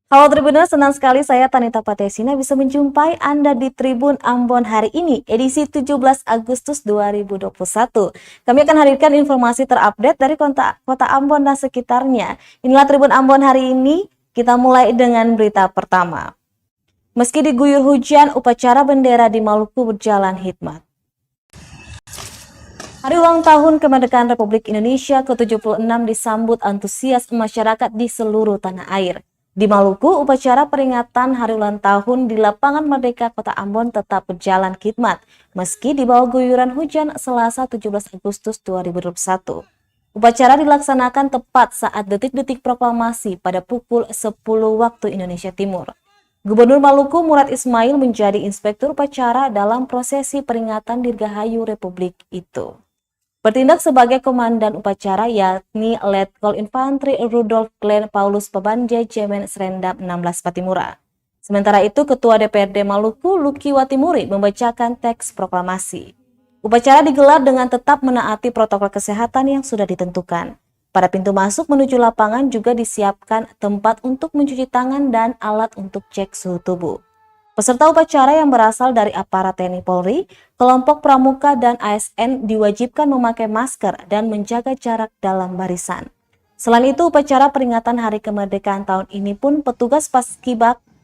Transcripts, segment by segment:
Halo Tribuners, senang sekali saya Tanita Patesina bisa menjumpai Anda di Tribun Ambon hari ini, edisi 17 Agustus 2021. Kami akan hadirkan informasi terupdate dari kota Ambon dan sekitarnya. Inilah Tribun Ambon hari ini, kita mulai dengan berita pertama. Meski diguyur hujan, upacara bendera di Maluku berjalan hikmat. Hari ulang tahun kemerdekaan Republik Indonesia ke-76 disambut antusias masyarakat di seluruh tanah air. Di Maluku, upacara peringatan Hari Ulang Tahun di Lapangan Merdeka Kota Ambon tetap berjalan khidmat, meski di bawah guyuran hujan Selasa 17 Agustus 2021. Upacara dilaksanakan tepat saat detik-detik proklamasi pada pukul 10 waktu Indonesia Timur. Gubernur Maluku Murad Ismail menjadi inspektur upacara dalam prosesi peringatan Dirgahayu Republik itu. Bertindak sebagai komandan upacara yakni Letkol Infantri Rudolf Glenn Paulus Pabandja Jemen Serendam 16 Patimura. Sementara itu, Ketua DPRD Maluku Luki Watimuri membacakan teks proklamasi. Upacara digelar dengan tetap menaati protokol kesehatan yang sudah ditentukan. Pada pintu masuk menuju lapangan juga disiapkan tempat untuk mencuci tangan dan alat untuk cek suhu tubuh. Peserta upacara yang berasal dari aparat TNI Polri, kelompok pramuka dan ASN diwajibkan memakai masker dan menjaga jarak dalam barisan. Selain itu, upacara peringatan Hari Kemerdekaan tahun ini pun petugas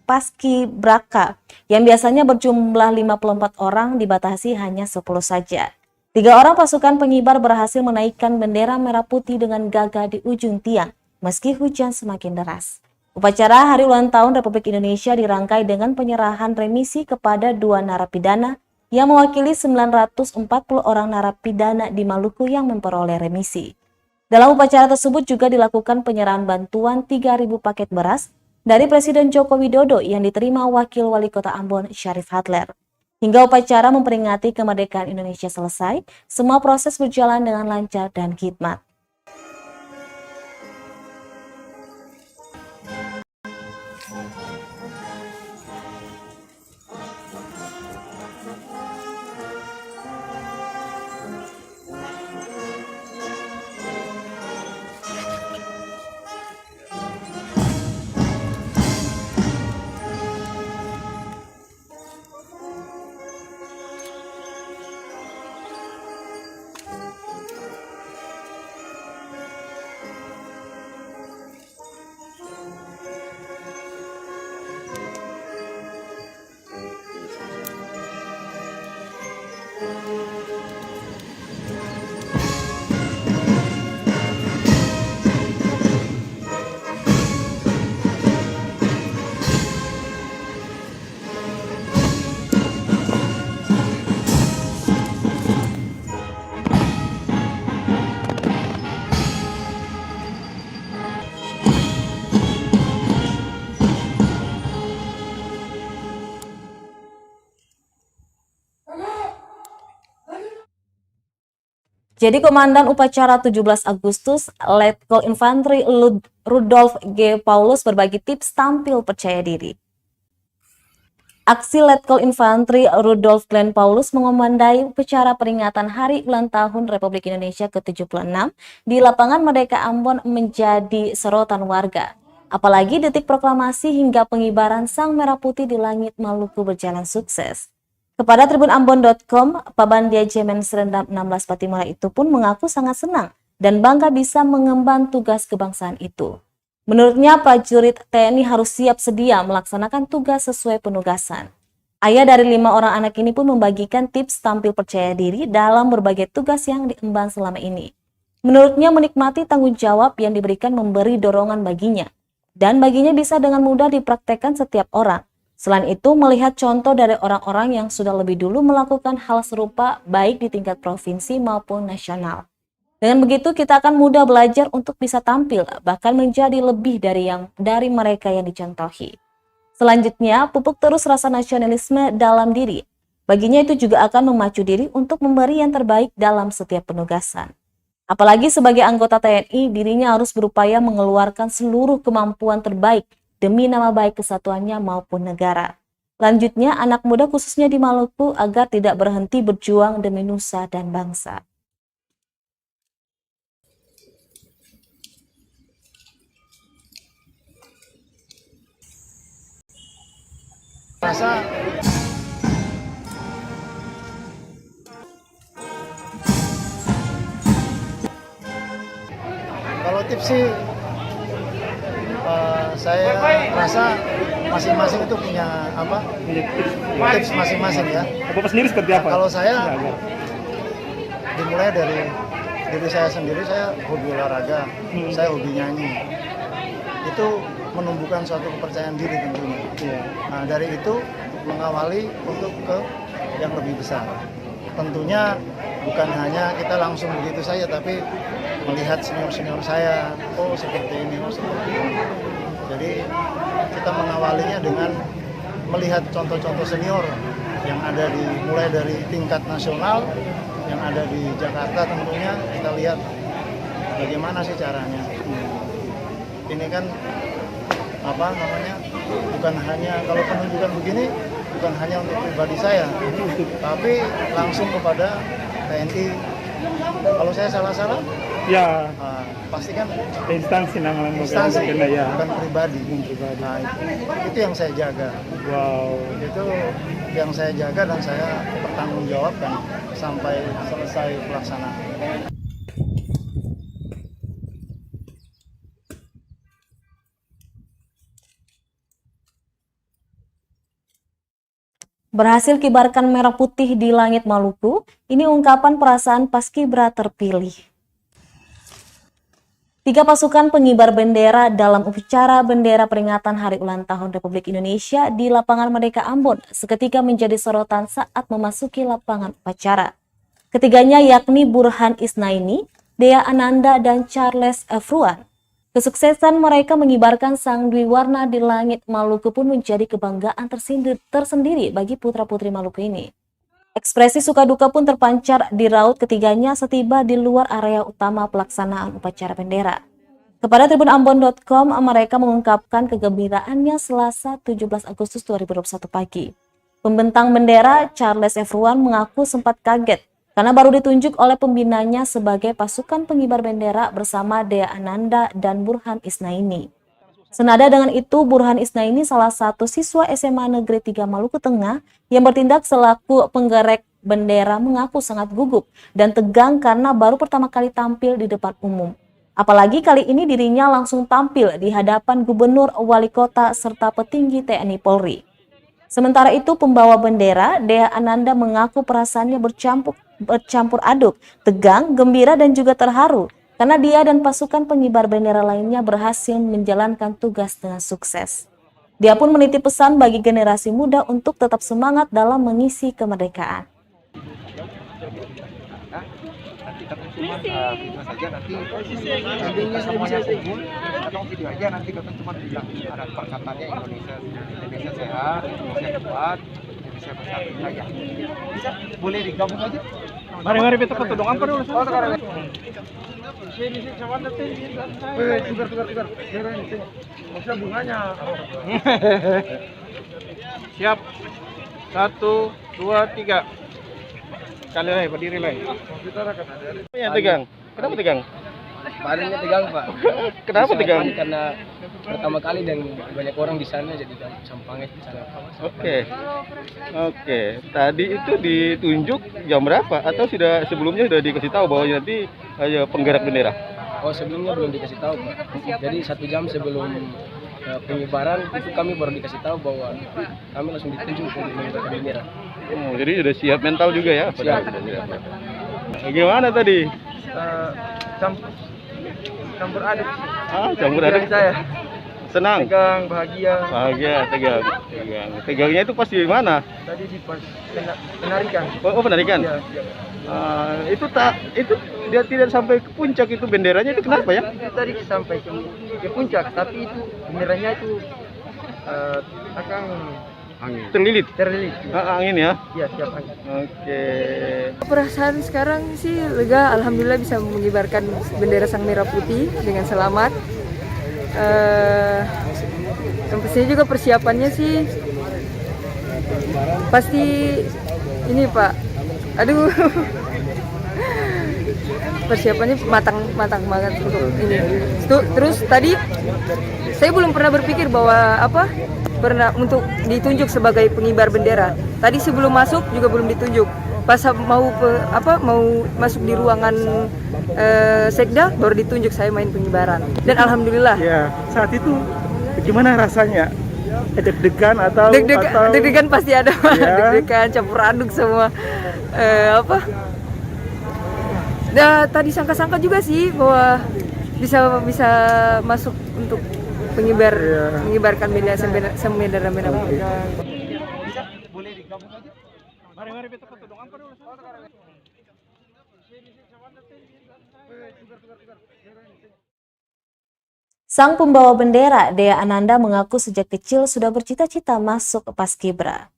Paskibraka yang biasanya berjumlah 54 orang dibatasi hanya 10 saja. 3 orang pasukan pengibar berhasil menaikkan bendera merah putih dengan gagah di ujung tiang, meski hujan semakin deras. Upacara Hari Ulang Tahun Republik Indonesia dirangkai dengan penyerahan remisi kepada 2 narapidana yang mewakili 940 orang narapidana di Maluku yang memperoleh remisi. Dalam upacara tersebut juga dilakukan penyerahan bantuan 3.000 paket beras dari Presiden Joko Widodo yang diterima Wakil Wali Kota Ambon Syarif Hadler. Hingga upacara memperingati kemerdekaan Indonesia selesai, semua proses berjalan dengan lancar dan khidmat. Jadi Komandan Upacara 17 Agustus, Letkol Infantri Rudolf G. Paulus berbagi tips tampil percaya diri. Aksi Letkol Infantri Rudolf Glenn Paulus mengomandai upacara peringatan Hari Ulang Tahun Republik Indonesia ke-76 di Lapangan Merdeka Ambon menjadi sorotan warga. Apalagi detik proklamasi hingga pengibaran Sang Merah Putih di langit Maluku berjalan sukses. Kepada tribunambon.com, Pabandja Jemen Serendam 16 Patimura itu pun mengaku sangat senang dan bangga bisa mengemban tugas kebangsaan itu. Menurutnya, prajurit TNI harus siap sedia melaksanakan tugas sesuai penugasan. Ayah dari 5 orang anak ini pun membagikan tips tampil percaya diri dalam berbagai tugas yang diemban selama ini. Menurutnya, menikmati tanggung jawab yang diberikan memberi dorongan baginya, dan baginya bisa dengan mudah dipraktekkan setiap orang. Selain itu, melihat contoh dari orang-orang yang sudah lebih dulu melakukan hal serupa baik di tingkat provinsi maupun nasional. Dengan begitu, kita akan mudah belajar untuk bisa tampil, bahkan menjadi lebih dari mereka yang dicontohi. Selanjutnya, pupuk terus rasa nasionalisme dalam diri. Baginya itu juga akan memacu diri untuk memberi yang terbaik dalam setiap penugasan. Apalagi sebagai anggota TNI, dirinya harus berupaya mengeluarkan seluruh kemampuan terbaik demi nama baik kesatuannya maupun negara. Lanjutnya, anak muda khususnya di Maluku agar tidak berhenti berjuang demi nusa dan bangsa. rasa kalau tips sih saya rasa masing-masing itu punya tips masing-masing ya. Bapak sendiri seperti apa? Kalau saya dimulai dari diri saya sendiri, saya hobi olahraga, saya hobi nyanyi. Itu menumbuhkan suatu kepercayaan diri tentunya. Nah, dari itu mengawali untuk ke yang lebih besar. Tentunya bukan hanya kita langsung begitu saja, tapi melihat senior-senior saya, oh seperti ini, oh seperti ini. Jadi kita mengawalinya dengan melihat contoh-contoh senior yang ada mulai dari tingkat nasional, yang ada di Jakarta tentunya, kita lihat bagaimana sih caranya. Ini kan bukan hanya kalau penunjukan begini bukan hanya untuk pribadi saya, tapi langsung kepada TNI. Kalau saya salah-salah, ya pastikan instansi ya, bukan pribadi. Nah, itu yang saya jaga. Wow. Itu yang saya jaga dan saya pertanggungjawabkan sampai selesai pelaksanaan. Berhasil kibarkan merah putih di langit Maluku, ini ungkapan perasaan Paskibra terpilih. 3 pasukan pengibar bendera dalam upacara bendera peringatan Hari Ulang Tahun Republik Indonesia di Lapangan Merdeka Ambon seketika menjadi sorotan saat memasuki lapangan upacara. Ketiganya yakni Burhan Isnaini, Dea Ananda, dan Charles Efruan. Kesuksesan mereka mengibarkan sang dwi warna di langit Maluku pun menjadi kebanggaan tersendiri bagi putra-putri Maluku ini. Ekspresi suka duka pun terpancar di raut ketiganya setiba di luar area utama pelaksanaan upacara bendera. Kepada tribunambon.com, mereka mengungkapkan kegembiraannya Selasa 17 Agustus 2021 pagi. Pembentang bendera Charles Efruan mengaku sempat kaget karena baru ditunjuk oleh pembinanya sebagai pasukan pengibar bendera bersama Dea Ananda dan Burhan Isnaini. Senada dengan itu, Burhan Isnaini salah satu siswa SMA Negeri 3 Maluku Tengah yang bertindak selaku penggerek bendera mengaku sangat gugup dan tegang karena baru pertama kali tampil di depan umum. Apalagi kali ini dirinya langsung tampil di hadapan gubernur, wali kota, serta petinggi TNI Polri. Sementara itu, pembawa bendera, Dea Ananda mengaku perasaannya bercampur aduk, tegang, gembira, dan juga terharu karena dia dan pasukan pengibar bendera lainnya berhasil menjalankan tugas dengan sukses. Dia pun menitip pesan bagi generasi muda untuk tetap semangat dalam mengisi kemerdekaan. Nanti kita cuma video saja, nanti videonya semuanya kumpul atau video aja, nanti kita cuma bilang ada perkataannya Indonesia sehat, Indonesia kuat, Indonesia bersatu saja. Bisa boleh digabung aja. Mari kita ketemu apa dulu? Oh, sekarang. Sini sama nanti. Tukar. Maksudnya bunganya. Siap. 1, 2, 3. Kali lagi, berdiri lagi. Yang tegang. Kenapa tegang? Badannya tegang, Pak. Kenapa tegang? Karena pertama kali dan banyak orang di sana, jadi sampangnya di sana. Oke. Tadi itu ditunjuk jam berapa? Atau sebelumnya sudah dikasih tahu bahwa nanti penggerak bendera? Oh, sebelumnya belum dikasih tahu, Pak. Jadi 1 jam sebelum pengibaran itu kami baru dikasih tahu bahwa kami langsung ditunjuk untuk mengibarkan bendera. Oh, jadi sudah siap mental juga ya? Siap. Gimana tadi? Campur aduk. Campur aduk. Saya Senang? tegang, bahagia. Tegang. Tegangnya itu pas di mana? Tadi di pas penarikan. Oh, penarikan? Iya. Itu dia tidak sampai ke puncak, itu benderanya itu kenapa ya? Itu tadi sampai ke puncak, tapi itu benderanya itu akan Terlilit. Angin ya? Iya, siap angin. Oke. Perasaan sekarang sih lega, alhamdulillah bisa mengibarkan bendera sang merah putih dengan selamat. Sampai sini juga persiapannya sih pasti ini, Pak. Aduh. Persiapannya matang banget untuk ini. Terus tadi saya belum pernah berpikir bahwa pernah untuk ditunjuk sebagai pengibar bendera. Tadi sebelum masuk juga belum ditunjuk. Pas mau masuk di ruangan sekda baru ditunjuk saya main pengibaran. Dan alhamdulillah. Ya, saat itu gimana rasanya? Deg-degan atau Deg-degan pasti ada. Ya. Deg-degan campur aduk semua. Nah, tadi sangka-sangka juga sih bahwa bisa masuk untuk mengibarkan bendera merah putih. Boleh digabung aja. Mari kita ketemu apa dulu? Sang pembawa bendera, Dea Ananda, mengaku sejak kecil sudah bercita-cita masuk Paskibra.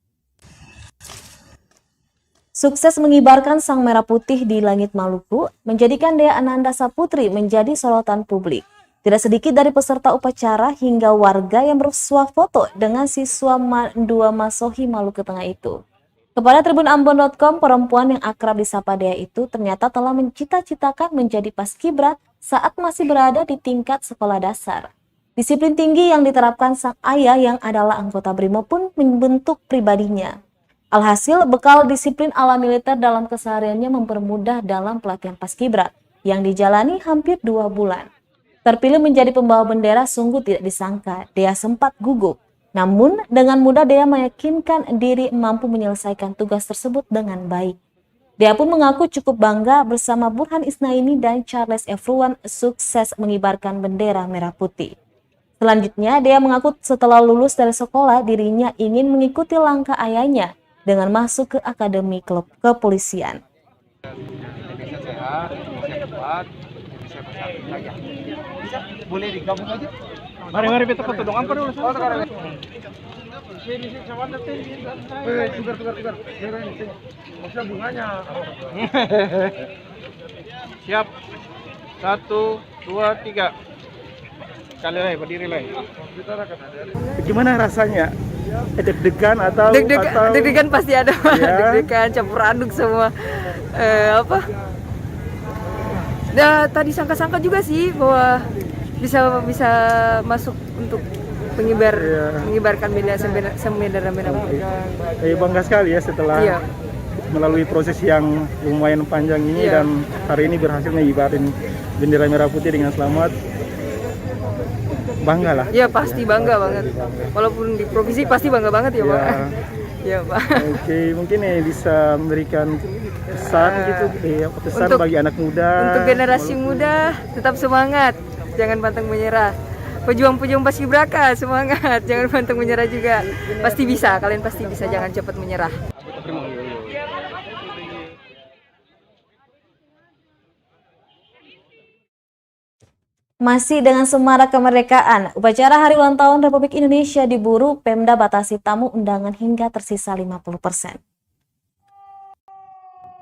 Sukses mengibarkan sang merah putih di langit Maluku menjadikan Dea Ananda Saputri menjadi sorotan publik. Tidak sedikit dari peserta upacara hingga warga yang bersuah foto dengan siswa 2 Masohi Maluku Tengah itu. Kepada tribunambon.com, perempuan yang akrab disapa Dea itu ternyata telah mencita-citakan menjadi paskibra saat masih berada di tingkat sekolah dasar. Disiplin tinggi yang diterapkan sang ayah yang adalah anggota BRIMOB pun membentuk pribadinya. Alhasil, bekal disiplin ala militer dalam kesehariannya mempermudah dalam pelatihan paskibra yang dijalani hampir 2 bulan. Terpilih menjadi pembawa bendera sungguh tidak disangka, Dea sempat gugup. Namun, dengan mudah Dea meyakinkan diri mampu menyelesaikan tugas tersebut dengan baik. Dea pun mengaku cukup bangga bersama Burhan Isnaini dan Charles Efruan sukses mengibarkan bendera merah putih. Selanjutnya, Dea mengaku setelah lulus dari sekolah, dirinya ingin mengikuti langkah ayahnya dengan masuk ke Akademi Kepolisian. Indonesia sehat, Indonesia kuat, Indonesia bersatu jaya. Bisa? Boleh digabung aja. Mari kita ketemu apa dulu? Tukar. Maksudnya bunganya. Siap. 1, 2, 3. Sekali lagi, berdiri lagi. Gimana rasanya? Deg-degan atau Deg-degan pasti ada. Ya. Deg-degan campur aduk semua. Nah, tadi sangka-sangka juga sih bahwa bisa masuk untuk mengibarkan bendera merah putih. Bangga sekali ya setelah Iya. melalui proses yang lumayan panjang ini Iya. dan hari ini berhasil mengibarin bendera merah putih dengan selamat. Bangga lah. Ya pasti bangga banget. Walaupun di provinsi pasti bangga banget ya, Pak. Ya. Ya, Pak. Oke, mungkin bisa memberikan pesan gitu, pesan Untuk- bagi anak muda. Untuk generasi muda tetap semangat, jangan pantang menyerah. Pejuang-pejuang Paskibraka semangat, jangan pantang menyerah juga. Pasti bisa, kalian pasti bisa, jangan cepat menyerah. Masih dengan semarak kemerdekaan, upacara Hari Ulang Tahun Republik Indonesia di Buru, Pemda batasi tamu undangan hingga tersisa 50%.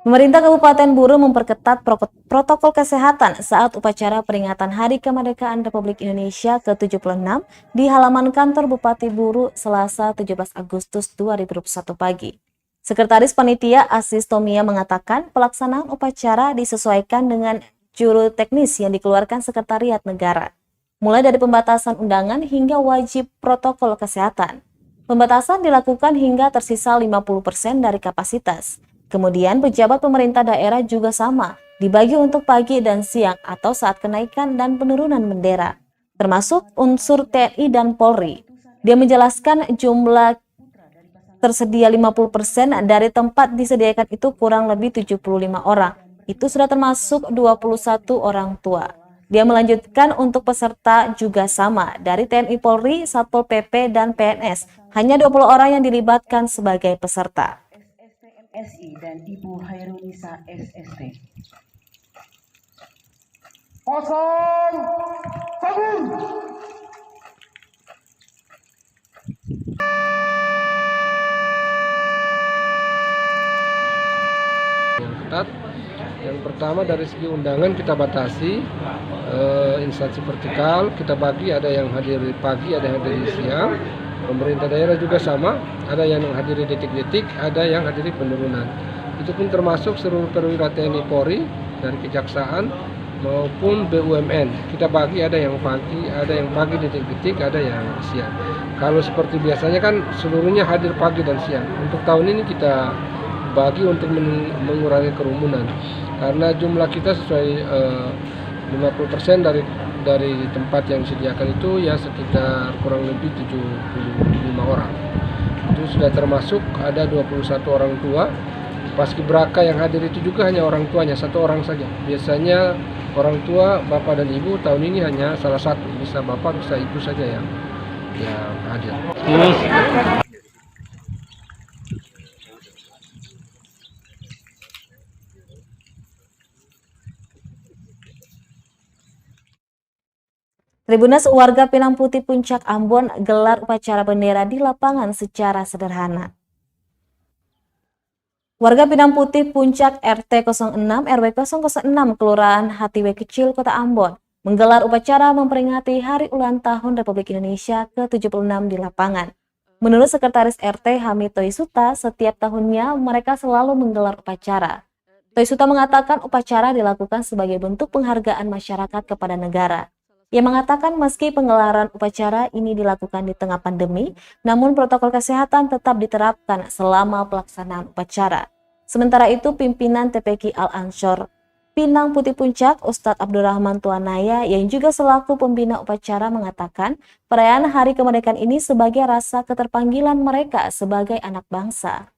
Pemerintah Kabupaten Buru memperketat protokol kesehatan saat upacara peringatan Hari Kemerdekaan Republik Indonesia ke-76 di halaman kantor Bupati Buru Selasa 17 Agustus 2021 pagi. Sekretaris Panitia Asis Tomia mengatakan pelaksanaan upacara disesuaikan dengan juru teknis yang dikeluarkan Sekretariat Negara, mulai dari pembatasan undangan hingga wajib protokol kesehatan. Pembatasan dilakukan hingga tersisa 50% dari kapasitas. Kemudian pejabat pemerintah daerah juga sama, dibagi untuk pagi dan siang atau saat kenaikan dan penurunan bendera, termasuk unsur TNI dan Polri. Dia menjelaskan jumlah tersedia 50% dari tempat disediakan itu kurang lebih 75 orang. Itu sudah termasuk 21 orang tua. Dia melanjutkan untuk peserta juga sama, dari TNI Polri, Satpol PP, dan PNS. Hanya 20 orang yang dilibatkan sebagai peserta. SI dan Ibu Hairunisa SST. Kosong. Sabun. Ketat. Yang pertama dari segi undangan kita batasi, instansi vertikal kita bagi, ada yang hadir di pagi, ada yang hadir di siang. Pemerintah daerah juga sama, ada yang menghadiri detik-detik, ada yang hadiri penurunan. Itu pun termasuk seluruh perwira TNI Polri, dari Kejaksaan, maupun BUMN. Kita bagi, ada yang pagi detik-detik, ada yang siang. Kalau seperti biasanya kan seluruhnya hadir pagi dan siang. Untuk tahun ini kita bagi untuk mengurangi kerumunan. Karena jumlah kita sesuai 50% dari tempat yang disediakan itu ya sekitar kurang lebih 75 orang. Itu sudah termasuk ada 21 orang tua. Paskibraka yang hadir itu juga hanya orang tuanya, satu orang saja. Biasanya orang tua, bapak dan ibu, tahun ini hanya salah satu, bisa bapak bisa ibu saja yang hadir. Tribunnews, warga Pinang Putih Puncak Ambon gelar upacara bendera di lapangan secara sederhana. Warga Pinang Putih Puncak RT 06 RW 006 Kelurahan Hatiwe Kecil Kota Ambon menggelar upacara memperingati Hari Ulang Tahun Republik Indonesia ke-76 di lapangan. Menurut Sekretaris RT Hamid Toisuta, setiap tahunnya mereka selalu menggelar upacara. Toisuta mengatakan upacara dilakukan sebagai bentuk penghargaan masyarakat kepada negara. Ia mengatakan meski penggelaran upacara ini dilakukan di tengah pandemi, namun protokol kesehatan tetap diterapkan selama pelaksanaan upacara. Sementara itu, pimpinan TPQ Al-Ansor Pinang Putih Puncak, Ustadz Abdurrahman Tuanaya, yang juga selaku pembina upacara mengatakan perayaan Hari Kemerdekaan ini sebagai rasa keterpanggilan mereka sebagai anak bangsa.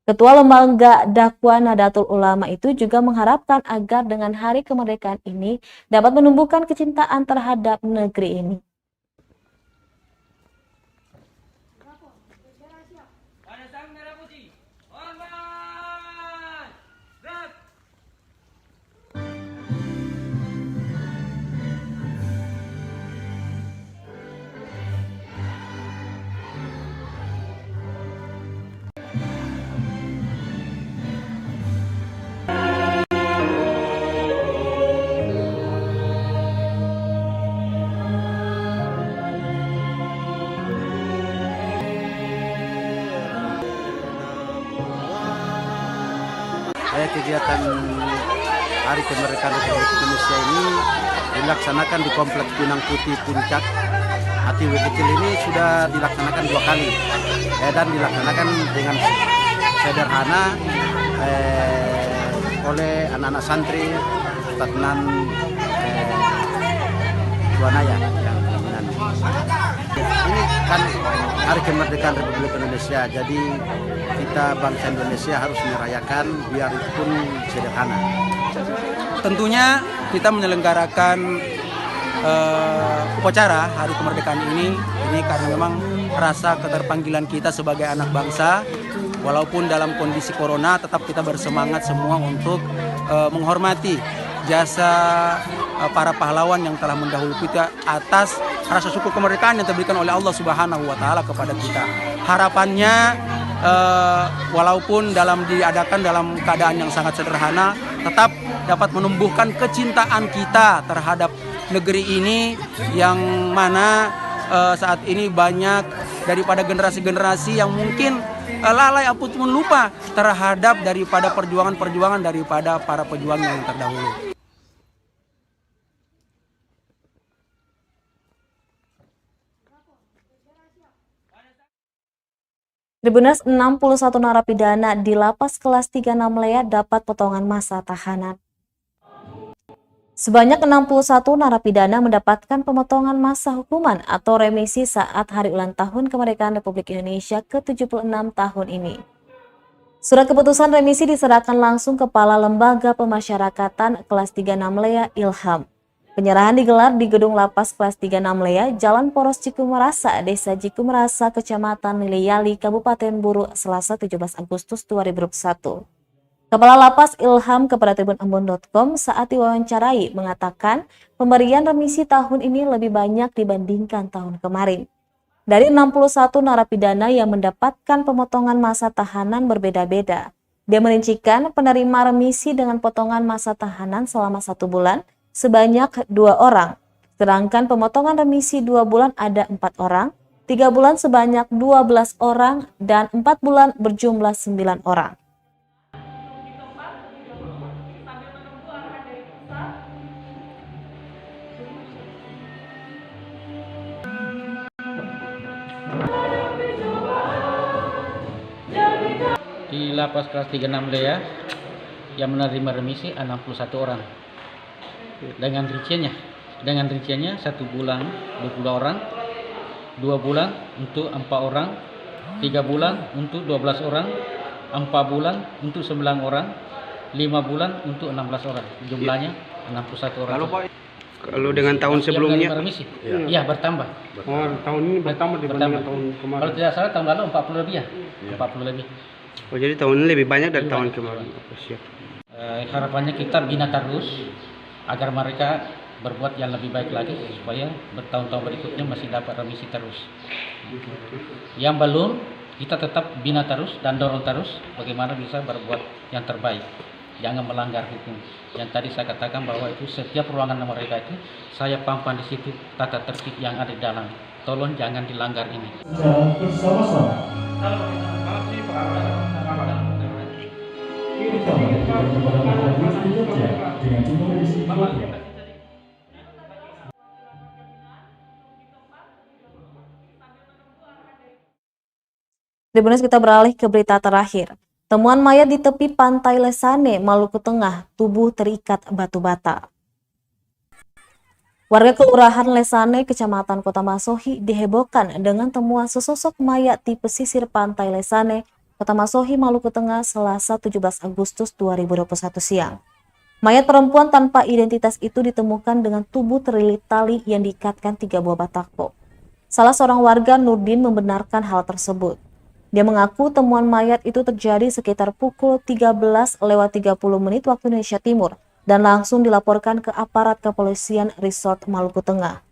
Ketua Lembaga Dakwah Nahdlatul Ulama itu juga mengharapkan agar dengan Hari Kemerdekaan ini dapat menumbuhkan kecintaan terhadap negeri ini. Kegiatan Hari Kemerdekaan Republik Indonesia ini dilaksanakan di Kompleks Pinang Putih Puncak Hatiwe Kecil ini sudah dilaksanakan 2 kali dan dilaksanakan dengan sederhana oleh anak-anak santri Ustadz Nan Tuanaya yang dominan. Ini kan Hari Kemerdekaan Republik Indonesia, jadi kita bangsa Indonesia harus merayakan biarpun sederhana. Tentunya kita menyelenggarakan upacara Hari Kemerdekaan ini karena memang rasa keterpanggilan kita sebagai anak bangsa, walaupun dalam kondisi corona tetap kita bersemangat semua untuk menghormati jasa para pahlawan yang telah mendahului kita atas rasa syukur kemerdekaan yang diberikan oleh Allah Subhanahu wa taala kepada kita. Harapannya walaupun diadakan dalam keadaan yang sangat sederhana, tetap dapat menumbuhkan kecintaan kita terhadap negeri ini yang mana saat ini banyak daripada generasi-generasi yang mungkin lalai ataupun lupa terhadap daripada perjuangan-perjuangan daripada para pejuang yang terdahulu. Tribunnews, 61 narapidana di Lapas Kelas 3 Namlea dapat potongan masa tahanan. Sebanyak 61 narapidana mendapatkan pemotongan masa hukuman atau remisi saat Hari Ulang Tahun Kemerdekaan Republik Indonesia ke-76 tahun ini. Surat keputusan remisi diserahkan langsung Kepala Lembaga Pemasyarakatan Kelas 3 Namlea Ilham. Penyerahan digelar di Gedung Lapas Kelas 3 Namlea, Jalan Poros Cikumerasa, Desa Cikumerasa, Kecamatan Liliyali, Kabupaten Buru, Selasa 17 Agustus 2021. Kepala Lapas Ilham kepada tribunambon.com saat diwawancarai mengatakan pemberian remisi tahun ini lebih banyak dibandingkan tahun kemarin. Dari 61 narapidana yang mendapatkan pemotongan masa tahanan berbeda-beda. Dia merincikan penerima remisi dengan potongan masa tahanan selama 1 bulan sebanyak 2 orang, sedangkan pemotongan remisi 2 bulan ada 4 orang, 3 bulan sebanyak 12 orang, dan 4 bulan berjumlah 9 orang. Di lapas kelas 36 Lea yang menerima remisi 61 orang. Dengan rinciannya 1 bulan 20 orang, 2 bulan untuk 4 orang, 3 bulan untuk 12 orang, 4 bulan untuk 9 orang, 5 bulan untuk 16 orang. Jumlahnya 61 orang. Kalau dengan tahun sebelumnya, iya bertambah. Oh, tahun ini bertambah dibandingkan tahun kemarin. Kalau tidak salah tahun lalu 40 lebih ya. 40 lebih. Oh, jadi tahun ini lebih banyak dari tahun kemarin. Siap. Harapannya kita bina terus agar mereka berbuat yang lebih baik lagi supaya bertahun-tahun berikutnya masih dapat remisi terus. Yang belum kita tetap bina terus dan dorong terus bagaimana bisa berbuat yang terbaik. Jangan melanggar hukum. Yang tadi saya katakan bahwa itu setiap ruangan mereka itu saya pampang di situ tata tertib yang ada di dalam. Tolong jangan dilanggar ini. Di bonus kita beralih ke berita terakhir. Temuan mayat di tepi pantai Lesane, Maluku Tengah, tubuh terikat batu bata. Warga Kelurahan Lesane, Kecamatan Kota Masohi dihebohkan dengan temuan sesosok mayat di pesisir pantai Lesane, Kota Masohi, Maluku Tengah, Selasa 17 Agustus 2021 siang. Mayat perempuan tanpa identitas itu ditemukan dengan tubuh terlilit tali yang diikatkan 3 buah batako. Salah seorang warga, Nurdin, membenarkan hal tersebut. Dia mengaku temuan mayat itu terjadi sekitar pukul 13:30 waktu Indonesia Timur dan langsung dilaporkan ke aparat kepolisian Resort Maluku Tengah.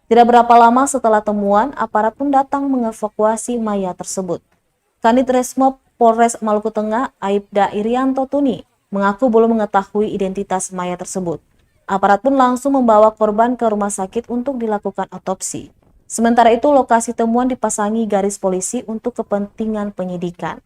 Tidak berapa lama setelah temuan, aparat pun datang mengevakuasi mayat tersebut. Kanit Resmob Polres Maluku Tengah, Aibda Irianto Tuni, mengaku belum mengetahui identitas mayat tersebut. Aparat pun langsung membawa korban ke rumah sakit untuk dilakukan otopsi. Sementara itu, lokasi temuan dipasangi garis polisi untuk kepentingan penyidikan.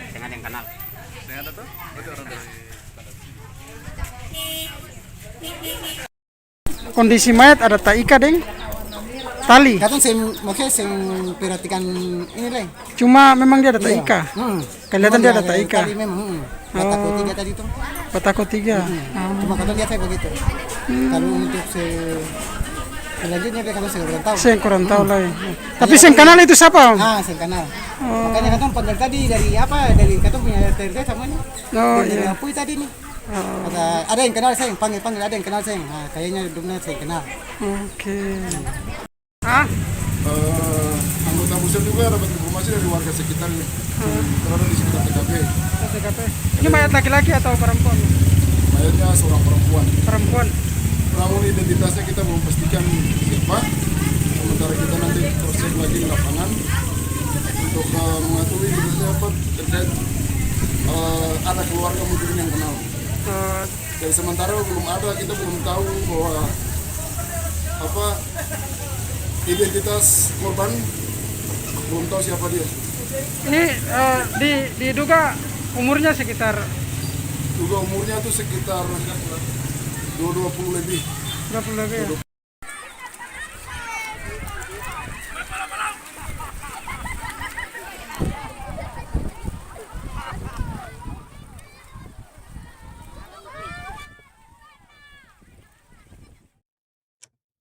Dengan yang kenal. Dengan apa? Itu orang dari Kondisi mayat ada taika deng tali. Katong makanya saya perhatikan ini deh. Cuma memang dia ada taika. Kelihatan dia ada taika. Tali memang. Batako 3 tadi tuh. Batako 3. Cuma katong lihat saya begitu. Kalau untuk selanjutnya katong saya kurang tahu. Saya kurang tahu lah. Tapi saya kenal itu siapa? Saya kenal. Makanya katong panggil tadi dari apa? Dari katong punya RT sama nih. Dari Apui tadi nih. Ada yang kenal saya, panggil ada yang kenal saya. Kayaknya benar saya kenal. Oke. Anggota Muslim juga dapat informasi dari warga sekitar berada di sekitar TKP. Ini mayat laki-laki atau perempuan? Mayatnya seorang perempuan. Perempuan. Namun identitasnya kita belum pastikan siapa. Sementara kita nanti cross check lagi di lapangan untuk mengetahui identitasnya apa terkait ada keluarga mungkin yang kenal. Dan sementara belum ada, kita belum tahu bahwa identitas korban belum tahu siapa dia. Ini diduga umurnya sekitar Juga umurnya tuh sekitar 20 lebih. 20 lebih ya?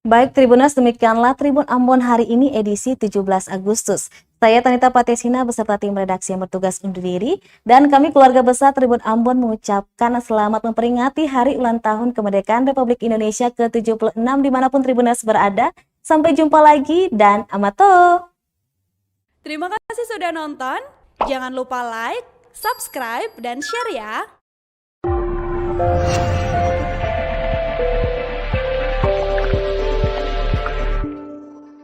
Baik Tribuners, demikianlah Tribun Ambon hari ini edisi 17 Agustus. Saya Tanita Patesina beserta tim redaksi yang bertugas undur diri dan kami keluarga besar Tribun Ambon mengucapkan selamat memperingati Hari Ulang Tahun Kemerdekaan Republik Indonesia ke-76 dimanapun Tribuners berada. Sampai jumpa lagi dan amato. Terima kasih sudah nonton. Jangan lupa like, subscribe, dan share ya.